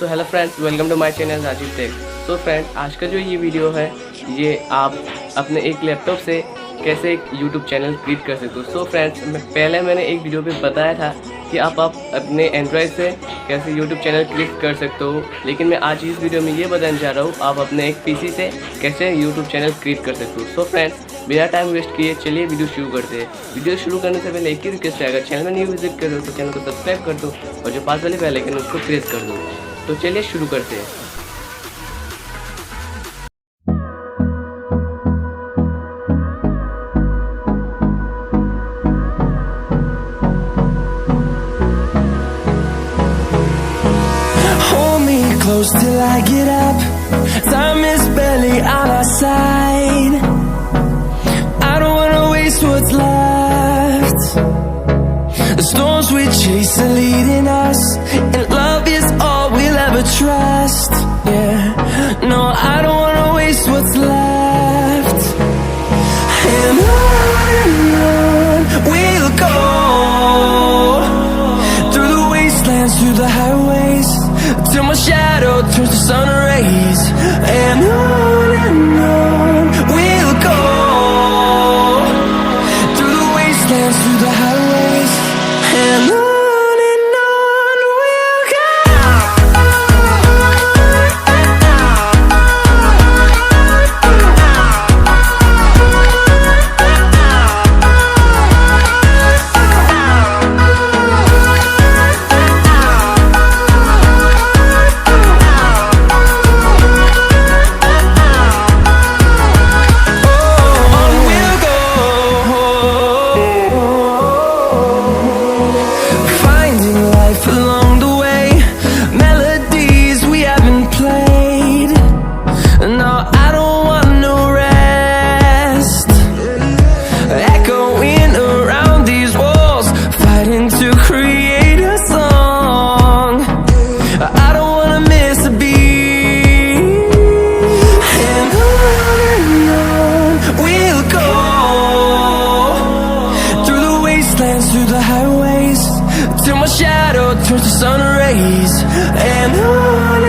So hello friends, welcome to my channel Rajiv Tech. So friends, आज का जो ये वीडियो है ये आप अपने एक लैपटॉप से कैसे एक यूट्यूब चैनल क्रिएट कर सकते हो। सो फ्रेंड्स, मैंने एक वीडियो पे बताया था कि आप अपने एंड्रॉयड से कैसे यूट्यूब चैनल क्रिएट कर सकते हो, लेकिन मैं आज इस वीडियो में ये बताने जा रहा हूँ आप अपने एक पीसी से कैसे यूट्यूब चैनल क्रिएट कर सकते हो। सो फ्रेंड्स, बिना टाइम वेस्ट किए चलिए वीडियो शुरू करते हैं। वीडियो शुरू करने से पहले एक ही रिक्वेस्ट है, अगर चैनल में न्यू विजिट कर रहे हो तो चैनल को सब्सक्राइब कर दो और जो पास वाले बेल आइकन उसको प्रेस कर दो। तो चलिए शुरू करते हैं। Close till I get up. Time is barely on our side. I don't wanna waste what's left. The storms we chase are leading us, and love is all we'll ever trust. Yeah, no, I don't wanna waste what's left. And on we'll go, through the wastelands, through the highways, till my shadow turns to sun rays. And on we'll go, through the wastelands, through the highways. And on we'll go. Through the highways, till my shadow turns to sun rays. And on